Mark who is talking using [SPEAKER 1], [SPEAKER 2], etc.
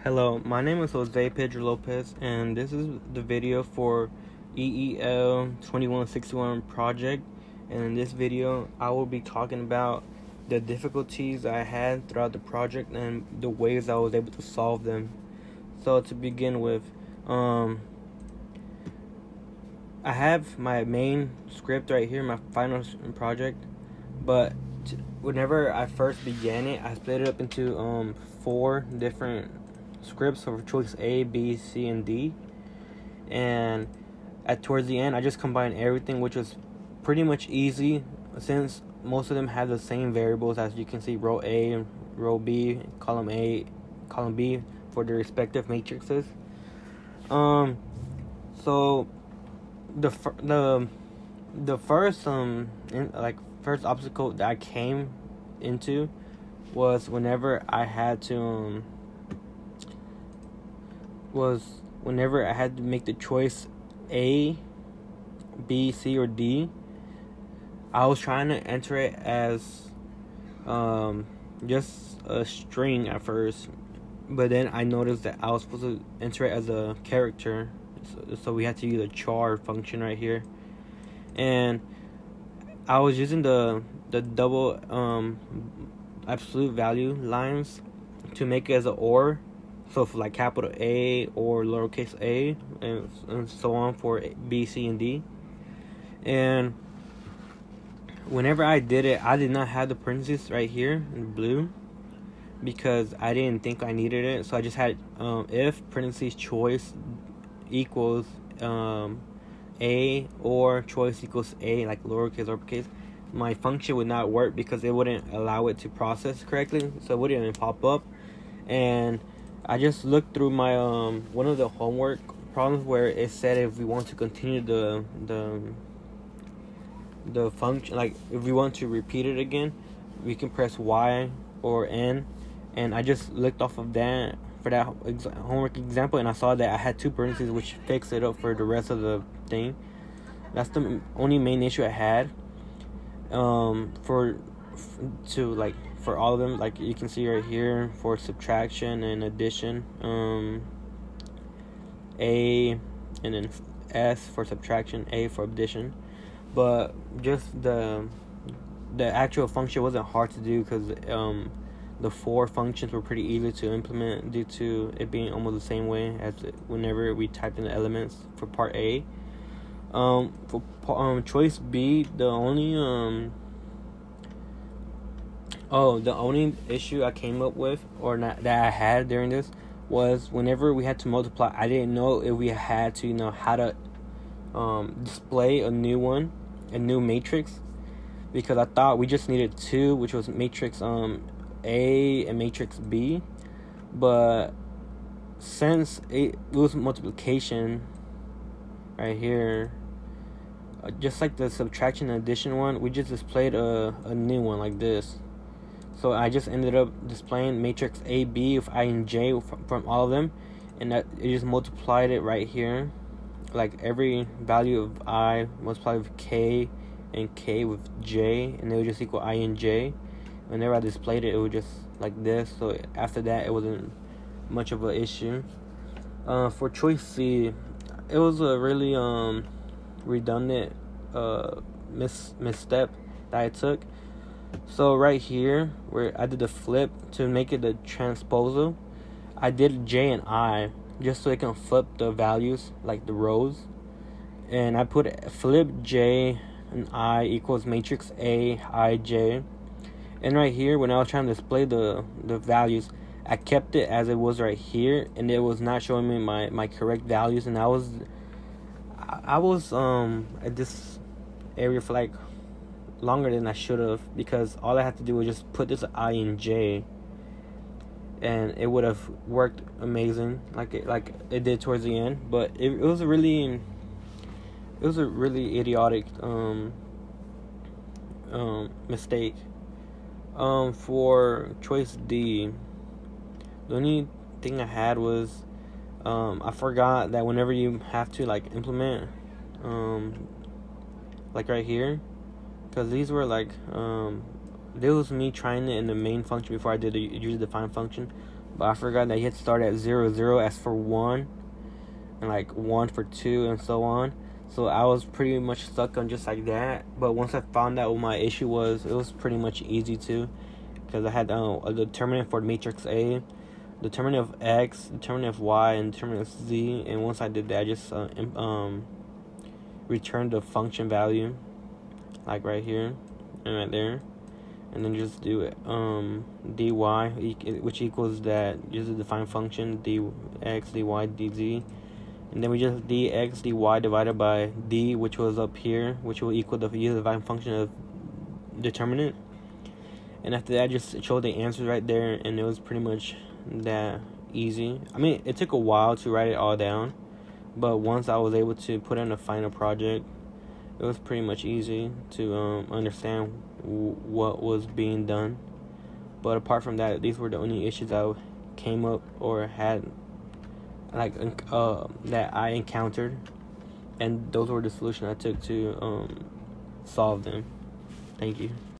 [SPEAKER 1] Hello, my name is Jose Pedro Lopez, and this is the video for EEL 2161 project. And in this video, I will be talking about the difficulties I had throughout the project and the ways I was able to solve them. So to begin with, I have my main script right here, my final project, but whenever I first began it, I split it up into 4 different scripts for choice A, B, C, and D. And towards the end, I just combined everything, which was pretty much easy since most of them have the same variables, as you can see, row A, row B, column A, column B for their respective matrices. So the first first obstacle that I came into was whenever I had to make the choice A, B, C, or D. I was trying to enter it as just a string at first, but then I noticed that I was supposed to enter it as a character, so we had to use a char function right here. And I was using the double absolute value lines to make it as an OR. So for like capital A or lowercase a, and so on for B, C, and D. And whenever I did it, I did not have the parentheses right here in blue because I didn't think I needed it. So I just had if parentheses choice equals A or choice equals A, like lowercase or uppercase, my function would not work because it wouldn't allow it to process correctly. So it wouldn't even pop up. And I just looked through my one of the homework problems where it said if we want to continue the function, like if we want to repeat it again, we can press Y or N. And I just looked off of that for that homework example, and I saw that I had 2 parentheses, which fixed it up for the rest of the thing. That's the only main issue I had. For all of them, like you can see right here, for subtraction and addition, A, and then S for subtraction, A for addition. But just the actual function wasn't hard to do because the 4 functions were pretty easy to implement due to it being almost the same way as whenever we typed in the elements for part A. For choice B, the only issue I came up with, or not, that I had during this, was whenever we had to multiply, I didn't know if we had to how to display a new matrix, because I thought we just needed 2, which was matrix A and matrix B. But since it was multiplication right here, just like the subtraction and addition one, we just displayed a new one like this. So I just ended up displaying matrix A, B with I and J from all of them, and that it just multiplied it right here, like every value of I multiplied with K and K with J, and it would just equal I and J. Whenever I displayed it, it was just like this. So after that, it wasn't much of an issue. For choice C, it was a really redundant misstep that I took. So right here, where I did the flip to make it the transposal, I did J and I just so it can flip the values, like the rows. And I put flip J and I equals matrix A, I, J. And right here, when I was trying to display the values, I kept it as it was right here, and it was not showing me my correct values. And I was at this area for like longer than I should have, because all I had to do was just put this I and J, and it would have worked amazing like it did towards the end. But it was a really idiotic mistake. For choice D, the only thing I had was I forgot that whenever you have to like implement like right here, because these were like this was me trying it in the main function before I did the user defined function. but I forgot that you had to start at 0, 0 as for 1, and like 1 for 2, and so on. So I was pretty much stuck on just like that. But once I found out what my issue was, it was pretty much easy too, because I had a determinant for matrix A, determinant of X, determinant of Y, and determinant of Z. And once I did that, I just returned the function value, like right here and right there, and then just do it dy, which equals that, just a defined function, dx, dy, dz. And then we just dx, dy divided by d, which was up here, which will equal the defined function of determinant. And after that, I just showed the answers right there, and it was pretty much that easy. I mean, it took a while to write it all down, but once I was able to put in a final project, it was pretty much easy to understand what was being done. But apart from that, these were the only issues I came up or had, like that I encountered, and those were the solution I took to solve them. Thank you.